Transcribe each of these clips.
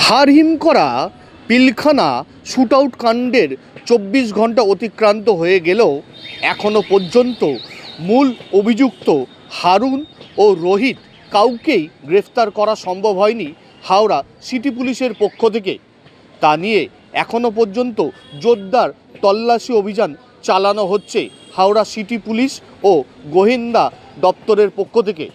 হারহিম করা পিলখানা শ্যুটআউট কাণ্ডের ২৪ ঘন্টা অতিক্রান্ত হয়ে গেলেও এখনও পর্যন্ত মূল অভিযুক্ত হারুন ও রোহিত কাউকেই গ্রেফতার করা সম্ভব হয়নি হাওড়া সিটি পুলিশের পক্ষ থেকে। তা নিয়ে এখনও পর্যন্ত জোরদার তল্লাশি অভিযান চালানো হচ্ছে হাওড়া সিটি পুলিশ ও গোয়েন্দা দপ্তরের পক্ষ থেকে।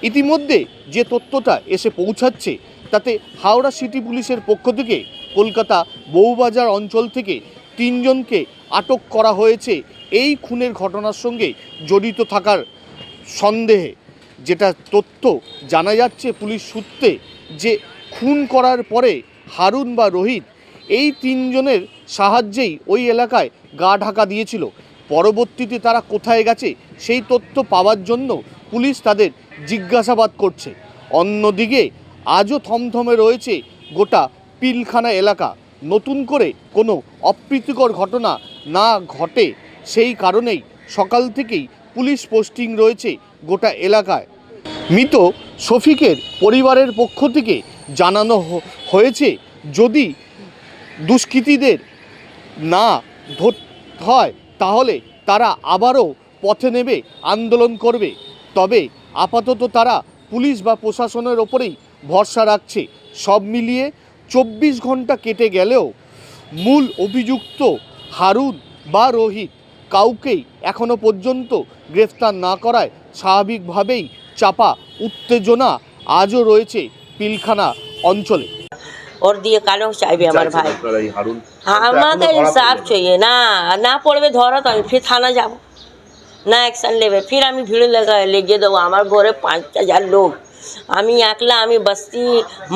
ইতিমধ্যে যে তথ্যটা এসে পৌঁছাচ্ছে তাতে হাওড়া সিটি পুলিশের পক্ষ থেকে কলকাতা বউবাজার অঞ্চল থেকে ৩ জনকে আটক করা হয়েছে এই খুনের ঘটনার সঙ্গে জড়িত থাকার সন্দেহে। যেটা তথ্য জানা যাচ্ছে পুলিশ সূত্রে যে খুন করার পরে হারুন বা রোহিত এই ৩ জনের সাহায্যেই ওই এলাকায় গা ঢাকা দিয়েছিল। পরবর্তীতে তারা কোথায় গেছে সেই তথ্য পাওয়ার জন্য পুলিশ তাদের জিজ্ঞাসাবাদ করছে। অন্যদিকে আজও থমথমে রয়েছে গোটা পিলখানা এলাকা। নতুন করে কোনো অপ্রীতিকর ঘটনা না ঘটে সেই কারণেই সকাল থেকেই পুলিশ পোস্টিং রয়েছে গোটা এলাকায়। মৃত শফিকের পরিবারের পক্ষ থেকে জানানো হয়েছে যদি দুষ্কৃতীদের না ধরতে হয় তাহলে তারা আবারও পথে নেমে আন্দোলন করবে। তবে আপাতত তারা পুলিশ বা প্রশাসনের ওপরেই ভরসা রাখছে। সব মিলিয়ে ২৪ ঘন্টা কেটে গেলেও মূল অভিযুক্ত হারুন বা রোহিত কাউকেই এখনও পর্যন্ত গ্রেফতার না করায় স্বাভাবিকভাবেই চাপা উত্তেজনা আজও রয়েছে পিলখানা অঞ্চলে। और दिए कालो चाहिए हमारे भाई हमारे इंसाफ चाहिए ना ना पड़े धरा तो फिर थाना जाब ना एक्शन लेवे फिर हमें भीड़ लगा लेगे देव हमारे घरे ৫,০০০ लोग আমি একলা আমি বস্তি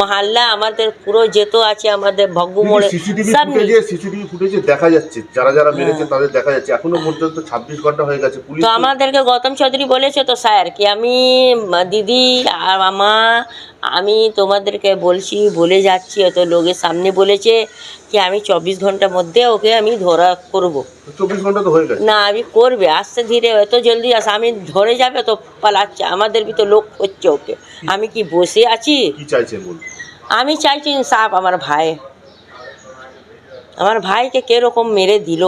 মহল্লা আমাদের পুরো যেত আছে আমাদের ভগ্গু মোড়ে সব সিসিটিভি ফুটেজে দেখা যাচ্ছে যারা যারা মেরেছে তাদের দেখা যাচ্ছে এখনো পর্যন্ত ২৬ ঘন্টা হয়ে গেছে। পুলিশ তো আমাদেরকে গৌতম চৌধুরী বলেছে তো স্যার কি আমি দিদি আর মামা আমি তোমাদেরকে বলছি বলে যাচ্ছি এত লোকের সামনে বলেছে কি আমি ২৪ ঘন্টার মধ্যে ওকে আমি ধরা করবো। ২৪ ঘন্টা তো হয়ে গেছে না আমি করবে আস্তে ধীরে এত জলদি আস আমি ধরে যাবে তো পালাচ্ছে আমাদের ভি তো লোক হচ্ছে ওকে আমি কি বসে আছি। কি চাইছেন বলুন? আমি চাইছি ইনসাফ আমার ভাইকে কিরকম মেরে দিল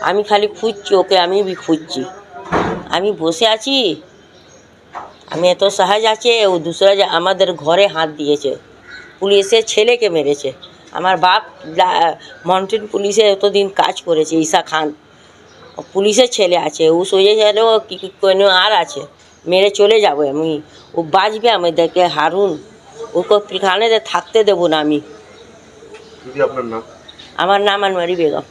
আমি খালি খুঁজছি ওকে আমি ভি খুঁজছি আমি বসে আছি আমি এত সহজ আছে ও দুসরা আমাদের ঘরে হাত দিয়েছে পুলিশের ছেলেকে মেরেছে। আমার বাপ মাউন্টেন পুলিশে এতদিন কাজ করেছে ঈশা খান পুলিশের ছেলে আছে ও সোজে গেল কি কোনো আর আছে মেরে চলে যাবো আমি ও বাঁচবে আমাদেরকে হারুন ওকে পিলখানাতে থাকতে দেবো না আমি। আপনার নাম? আমার নাম আনোয়ারি বেগম।